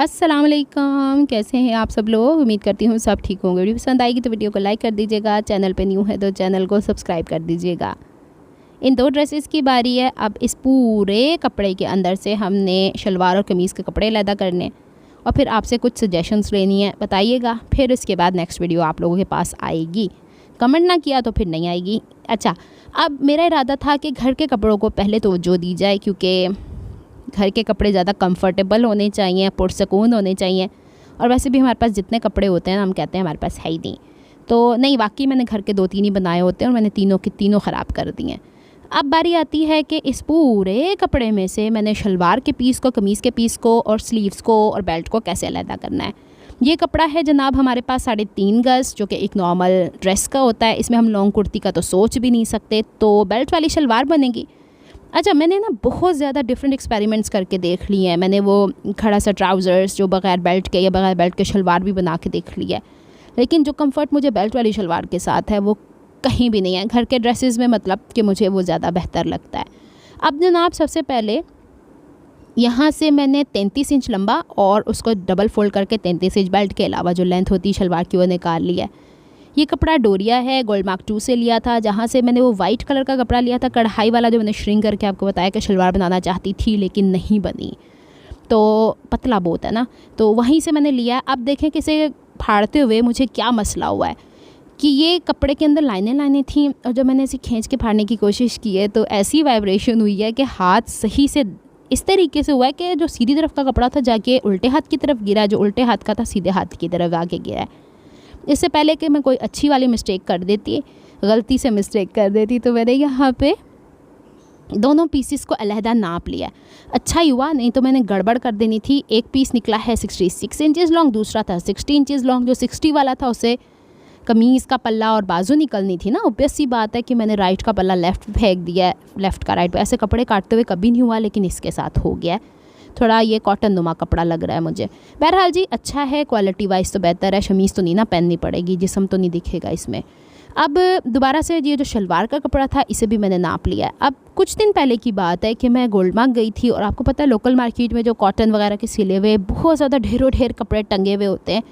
अस्सलाम वालेकुम, कैसे हैं आप सब लोग। उम्मीद करती हूँ सब ठीक होंगे। वीडियो पसंद आएगी तो वीडियो को लाइक कर दीजिएगा, चैनल पे न्यू है तो चैनल को सब्सक्राइब कर दीजिएगा। इन दो ड्रेसेस की बारी है। अब इस पूरे कपड़े के अंदर से हमने शलवार और कमीज़ के कपड़े अलग करने और फिर आपसे कुछ सजेशंस लेनी है, बताइएगा। फिर इसके बाद नेक्स्ट वीडियो आप लोगों के पास आएगी। कमेंट ना किया तो फिर नहीं आएगी। अच्छा, अब मेरा इरादा था कि घर के कपड़ों को पहले तवज्जो दी जाए, क्योंकि घर के कपड़े ज़्यादा कंफर्टेबल होने चाहिए, पुरसकून होने चाहिए। और वैसे भी हमारे पास जितने कपड़े होते हैं ना, हम कहते हैं हमारे पास है ही नहीं। तो नहीं, वाकई मैंने घर के 2-3 ही बनाए होते हैं और मैंने तीनों के तीनों ख़राब कर दिए हैं। अब बारी आती है कि इस पूरे कपड़े में से मैंने शलवार के पीस को, कमीज़ के पीस को और स्लीव्स को और बेल्ट को कैसे अलग करना है। ये कपड़ा है जनाब हमारे पास 3.5 गज़, जो कि एक नॉर्मल ड्रेस का होता है। इसमें हम लॉन्ग कुर्ती का तो सोच भी नहीं सकते। तो बेल्ट वाली शलवार बनेगी। अच्छा, मैंने ना बहुत ज़्यादा डिफरेंट एक्सपेरिमेंट्स करके देख लिए हैं। मैंने वो खड़ा सा ट्राउज़र्स जो बग़ैर बेल्ट के या बग़ैर बेल्ट के शलवार भी बना के देख लिया है, लेकिन जो कंफर्ट मुझे बेल्ट वाली शलवार के साथ है वो कहीं भी नहीं है घर के ड्रेसेस में, मतलब कि मुझे वो ज़्यादा बेहतर लगता है। अब जनाब सबसे पहले यहाँ से मैंने 33 इंच लंबा और उसको डबल फोल्ड करके 33 इंच बेल्ट के अलावा जो लेंथ होती है शलवार की वो निकाल लिया है। ये कपड़ा डोरिया है, गोल्ड मार्क 2 से लिया था, जहाँ से मैंने वो वाइट कलर का कपड़ा लिया था कढ़ाई वाला, जो मैंने श्रिंक करके आपको बताया कि शलवार बनाना चाहती थी लेकिन नहीं बनी। तो पतला बहुत है ना, तो वहीं से मैंने लिया है। अब देखें कि इसे फाड़ते हुए मुझे क्या मसला हुआ है कि ये कपड़े के अंदर लाइनें थी और जब मैंने इसे खींच के फाड़ने की कोशिश की है तो ऐसी वाइब्रेशन हुई है कि हाथ सही से इस तरीके से हुआ है कि जो सीधी तरफ का कपड़ा था जाके उल्टे हाथ की तरफ गिरा, जो उल्टे हाथ का था सीधे हाथ की तरफ आके गिरा है। इससे पहले कि मैं कोई अच्छी वाली मिस्टेक कर देती, गलती से मिस्टेक कर देती, तो मैंने यहाँ पे दोनों पीसेस को अलहदा नाप लिया। अच्छा ही हुआ, नहीं तो मैंने गड़बड़ कर देनी थी। एक पीस निकला है 66 इंचेस लॉन्ग, दूसरा था 60 इंचेस लॉन्ग। जो 60 वाला था उसे कमीज़ का पल्ला और बाजू निकलनी थी ना। ऑब्वियस सी बात है कि मैंने राइट का पल्ला लेफ़्ट फेंक दिया है, लेफ़्ट का राइट पे। ऐसे कपड़े काटते हुए कभी नहीं हुआ, लेकिन इसके साथ हो गया है। थोड़ा ये कॉटन नुमा कपड़ा लग रहा है मुझे। बहरहाल जी, अच्छा है, क्वालिटी वाइज तो बेहतर है। शमीज़ तो नहीं ना पहननी पड़ेगी, जिस्म तो नहीं दिखेगा इसमें। अब दोबारा से ये जो शलवार का कपड़ा था इसे भी मैंने नाप लिया है। अब कुछ दिन पहले की बात है कि मैं गोल्ड मार्क गई थी और आपको पता है लोकल मार्केट में जो कॉटन वगैरह के सिले हुए बहुत ज़्यादा ढेरों ढेर कपड़े टंगे हुए होते हैं,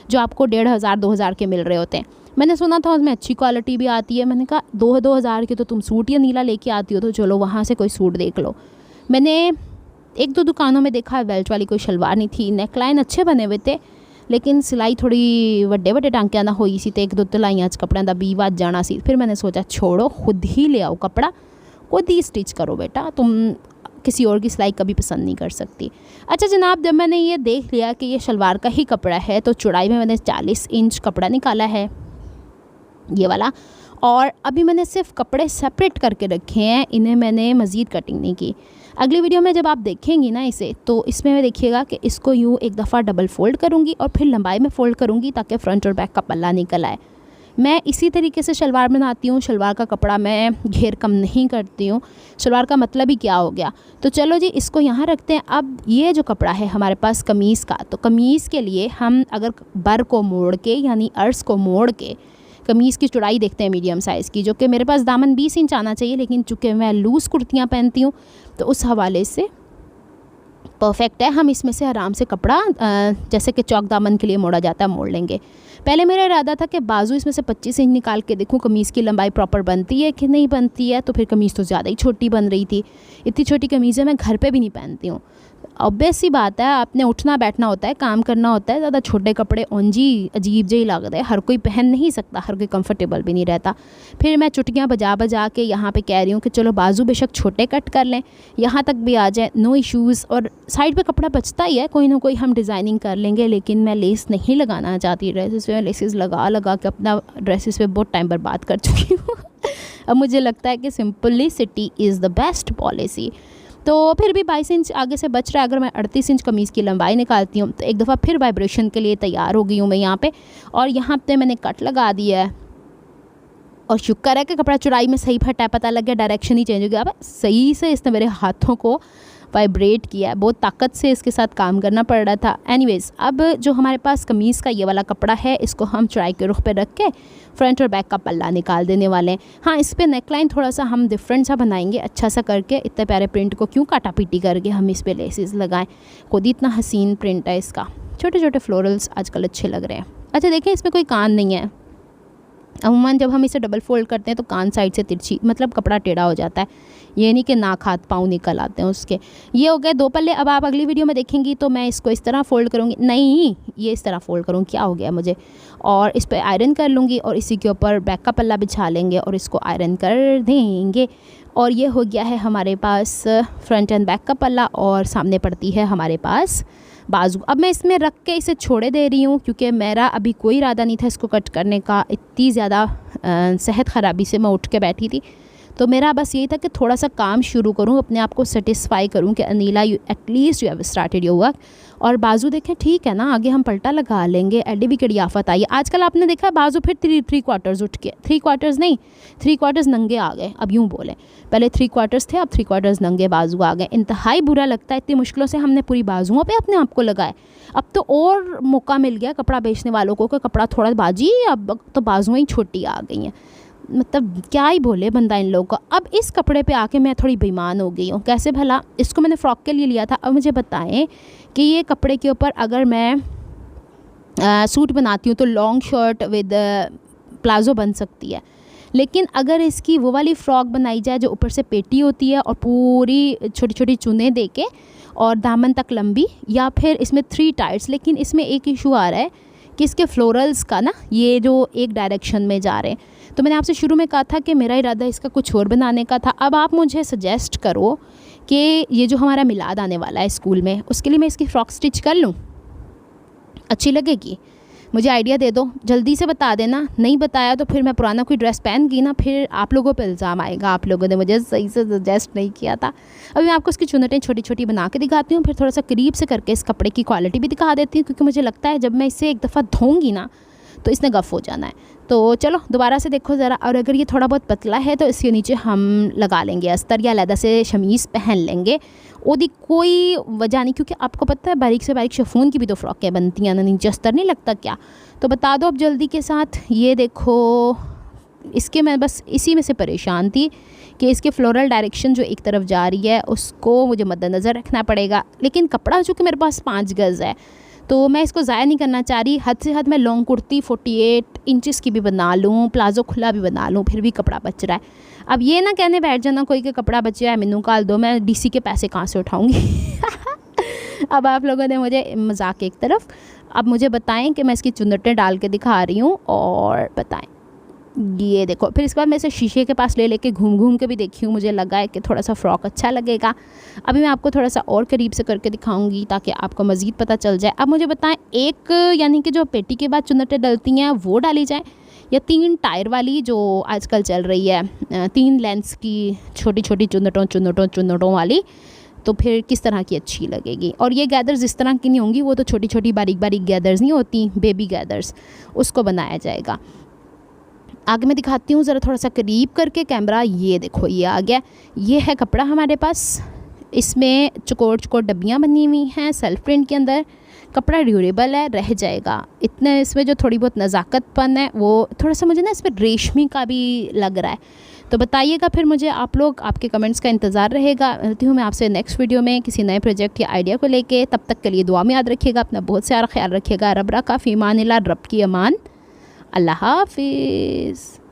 जो आपको 1,500-2,000 के मिल रहे होते हैं। मैंने सुना था उसमें अच्छी क्वालिटी भी आती है। मैंने कहा 2,000 के तो तुम सूट या नीला लेके आती हो, तो चलो वहाँ से कोई सूट देख लो। मैंने 1-2 दुकानों में देखा, बेल्ट वाली कोई शलवार नहीं थी। नेकलाइन अच्छे बने हुए थे, लेकिन सिलाई थोड़ी ਵੱਡੇ टांकियां ना हुई सी, तो 1-2 तलाइयां कपड़ों का 20 वज जाना सी। फिर मैंने सोचा छोड़ो, खुद ही ले आओ कपड़ा, खुद ही स्टिच करो बेटा, तुम किसी और की सिलाई कभी पसंद नहीं कर सकती। अच्छा जनाब, जब मैंने ये देख लिया कि ये शलवार का ही कपड़ा है, तो चौड़ाई में मैंने 40 इंच कपड़ा निकाला है, ये वाला। और अभी मैंने सिर्फ कपड़े सेपरेट करके रखे हैं, इन्हें मैंने मज़ीद कटिंग नहीं की। अगली वीडियो में जब आप देखेंगी ना इसे, तो इसमें मैं देखिएगा कि इसको यूँ एक दफ़ा डबल फोल्ड करूँगी और फिर लंबाई में फ़ोल्ड करूँगी ताकि फ्रंट और बैक का पल्ला निकल आए। मैं इसी तरीके से शलवार बनाती हूँ। शलवार का कपड़ा मैं घेर कम नहीं करती हूँ। शलवार का मतलब ही क्या हो गया। तो चलो जी, इसको यहाँ रखते हैं। अब ये जो कपड़ा है हमारे पास कमीज़ का, तो कमीज़ के लिए हम अगर बर को मोड़ के यानी अर्स को मोड़ के कमीज़ की चौड़ाई देखते हैं मीडियम साइज़ की, जो कि मेरे पास दामन 20 इंच आना चाहिए, लेकिन चूँकि मैं लूज़ कुर्तियाँ पहनती हूँ तो उस हवाले से परफेक्ट है। हम इसमें से आराम से कपड़ा जैसे कि चौक दामन के लिए मोड़ा जाता है मोड़ लेंगे। पहले मेरा इरादा था कि बाजू इसमें से 25 इंच निकाल के देखूं कमीज़ की लंबाई प्रॉपर बनती है कि नहीं बनती है, तो फिर कमीज़ तो ज़्यादा ही छोटी बन रही थी। इतनी छोटी कमीज़ें मैं घर पे भी नहीं पहनती हूँ। ऑब्वियस सी बात है, आपने उठना बैठना होता है, काम करना होता है, ज़्यादा छोटे कपड़े ओंजी अजीब जे ही लगता है, हर कोई पहन नहीं सकता, हर कोई कंफर्टेबल भी नहीं रहता। फिर मैं चुटकियाँ बजा बजा के यहाँ पे कह रही हूँ कि चलो बाजू बेशक छोटे कट कर लें, यहाँ तक भी आ जाए, नो इश्यूज़। और साइड पे कपड़ा बचता ही है, कोई ना कोई हम डिज़ाइनिंग कर लेंगे, लेकिन मैं लेस नहीं लगाना चाहती ड्रेसेस पे। लेसेस लगा के अपना ड्रेसेस पे बहुत टाइम बर्बाद कर चुकी हूँ। अब मुझे लगता है कि simplicity is the best policy. तो फिर भी 22 इंच आगे से बच रहा है। अगर मैं 38 इंच कमीज़ की लंबाई निकालती हूँ तो एक दफ़ा फिर वाइब्रेशन के लिए तैयार हो गई हूँ मैं यहाँ पे। और यहाँ पे मैंने कट लगा दिया है और शुक्र है कि कपड़ा चौड़ाई में सही फटा, पता लग गया, डायरेक्शन ही चेंज हो गया। अब सही से इसने मेरे हाथों को वाइब्रेट किया है, बहुत ताकत से इसके साथ काम करना पड़ रहा था। एनीवेज़, अब जो हमारे पास कमीज़ का ये वाला कपड़ा है, इसको हम चौड़ाई के रुख पे रख के फ्रंट और बैक का पल्ला निकाल देने वाले हैं। हाँ, इस पर नेकलाइन थोड़ा सा हम डिफरेंट सा बनाएंगे, अच्छा सा करके। इतने प्यारे प्रिंट को क्यों काटा पीटी करके हम इस पर लेसेस लगाएं, खुद ही इतना हसीन प्रिंट है इसका। छोटे छोटे फ्लोरल्स आजकल अच्छे लग रहे हैं। अच्छा देखें, इसमें कोई कान नहीं है। अमूमन जब हम इसे डबल फोल्ड करते हैं तो कान साइड से तिरछी, मतलब कपड़ा टेढ़ा हो जाता है। ये नहीं कि नाक हाथ पाँव निकल आते हैं उसके। ये हो गए 2 पल्ले। अब आप अगली वीडियो में देखेंगी तो मैं इसको इस तरह फ़ोल्ड करूँगी, नहीं ये इस तरह फ़ोल्ड करूँगी, क्या हो गया मुझे, और इस पर आयरन कर लूँगी और इसी के ऊपर बैक का पल्ला बिछा लेंगे और इसको आयरन कर देंगे। और ये हो गया है हमारे पास फ्रंट एंड बैक का पल्ला, और सामने पड़ती है हमारे पास बाजू। अब मैं इसमें रख के इसे छोड़े दे रही हूँ क्योंकि मेरा अभी कोई इरादा नहीं था इसको कट करने का। इतनी ज़्यादा सेहत ख़राबी से मैं उठ के बैठी थी, तो मेरा बस यही था कि थोड़ा सा काम शुरू करूँ, अपने आप को सेटिस्फाई करूँ कि Anila at least you have started your work. और बाजू देखें, ठीक है ना, आगे हम पलटा लगा लेंगे, एडी भी कड़ी आफत आई। आजकल आपने देखा बाजू फिर 3/4 उठ के, 3/4 नहीं, 3/4 नंगे आ गए। अब यूँ बोलें, पहले 3/4 थे, अब 3/4 नंगे बाजू आ गए। इंतहाई बुरा लगता है, इतनी मुश्किलों से हमने पूरी बाजुओं पे अपने आप को लगाए। अब तो और मौका मिल गया कपड़ा बेचने वालों को कि कपड़ा थोड़ा बाजी, अब तो बाजुएँ ही छोटी आ गई हैं। मतलब क्या ही बोले बंदा इन लोगों का। अब इस कपड़े पे आके मैं थोड़ी बेईमान हो गई हूँ। कैसे भला, इसको मैंने फ़्रॉक के लिए लिया था। अब मुझे बताएं कि ये कपड़े के ऊपर अगर मैं सूट बनाती हूँ तो लॉन्ग शर्ट विद प्लाज़ो बन सकती है, लेकिन अगर इसकी वो वाली फ़्रॉक बनाई जाए जो ऊपर से पेटी होती है और पूरी छोटी छोटी चुनें दे के और दामन तक लंबी, या फिर इसमें 3 टाइट्स। लेकिन इसमें एक इशू आ रहा है कि इसके फ्लोरल्स का ना, ये जो एक डायरेक्शन में जा रहे हैं। तो मैंने आपसे शुरू में कहा था कि मेरा इरादा इसका कुछ और बनाने का था। अब आप मुझे सजेस्ट करो कि ये जो हमारा मिलाद आने वाला है स्कूल में, उसके लिए मैं इसकी फ़्रॉक स्टिच कर लूँ, अच्छी लगेगी? मुझे आइडिया दे दो, जल्दी से बता देना। नहीं बताया तो फिर मैं पुराना कोई ड्रेस पहन गई ना, फिर आप लोगों पे इल्ज़ाम आएगा, आप लोगों ने मुझे सही से सजेस्ट नहीं किया था। अभी मैं आपको इसकी चुन्नटें छोटी छोटी बना के दिखाती हूँ, फिर थोड़ा सा करीब से करके इस कपड़े की क्वालिटी भी दिखा देती हूँ, क्योंकि मुझे लगता है जब मैं इसे एक दफ़ा धोऊँगी ना तो इसने गफ़ हो जाना है। तो चलो दोबारा से देखो ज़रा। और अगर ये थोड़ा बहुत पतला है तो इसके नीचे हम लगा लेंगे अस्तर या लैदा से शमीज़ पहन लेंगे। ओदी कोई वजह नहीं, क्योंकि आपको पता है बारीक से बारीक शिफॉन की भी तो फ़्रॉकें बनती हैं ना, नीचे अस्तर नहीं लगता क्या? तो बता दो अब जल्दी के साथ। ये देखो, इसके मैं बस इसी में से परेशान थी कि इसके फ्लोरल डायरेक्शन जो एक तरफ जा रही है उसको मुझे मद्देनज़र रखना पड़ेगा। लेकिन कपड़ा चूँकि मेरे पास 5 गज़ है तो मैं इसको ज़ाया नहीं करना चाह रही। हद से हद मैं लॉन्ग कुर्ती 48 इंचेस की भी बना लूँ, प्लाज़ो खुला भी बना लूँ, फिर भी कपड़ा बच रहा है। अब ये ना कहने बैठ जाना कोई कि कपड़ा बचा है मैनू काल दो, मैं डीसी के पैसे कहाँ से उठाऊँगी। अब आप लोगों ने मुझे मजाक एक तरफ, अब मुझे बताएं कि मैं इसकी चुन्नटें डाल के दिखा रही हूँ और बताएं। ये देखो, फिर इसके बाद मैं इसे शीशे के पास ले लेके घूम घूम के भी देखी हूँ, मुझे लगा है कि थोड़ा सा फ़्रॉक अच्छा लगेगा। अभी मैं आपको थोड़ा सा और करीब से करके दिखाऊंगी ताकि आपको मज़ीद पता चल जाए। अब मुझे बताएं, एक यानी कि जो पेटी के बाद चुन्नटें डलती हैं वो डाली जाए, या 3 टायर वाली जो आजकल चल रही है, 3 लेंथ्स की छोटी छोटी चुन्नटों वाली, तो फिर किस तरह की अच्छी लगेगी? और ये गैदर्स इस तरह की नहीं होंगी, वो तो छोटी छोटी बारीक बारीक गैदर्स नहीं होती, बेबी गैदर्स, उसको बनाया जाएगा। आगे मैं दिखाती हूँ ज़रा थोड़ा सा करीब करके कैमरा। ये देखो, ये आ गया, ये है कपड़ा हमारे पास। इसमें चकोर चकोर डब्बियाँ बनी हुई हैं सेल्फ प्रिंट के अंदर। कपड़ा ड्यूरेबल है, रह जाएगा। इतने इसमें जो थोड़ी बहुत नज़ाकतपन है वो थोड़ा सा मुझे ना इसमें रेशमी का भी लग रहा है। तो बताइएगा फिर मुझे आप लोग, आपके कमेंट्स का इंतज़ार रहेगा। मिलती हूँ मैं आपसे नेक्स्ट वीडियो में किसी नए प्रोजेक्ट या आइडिया को लेके। तब तक के लिए दुआ में याद रखिएगा, अपना बहुत सारा ख्याल रखिएगा। रब रखा फ़ी अमान अल्लाह, रब की अमान। अल्लाह हाफिज़।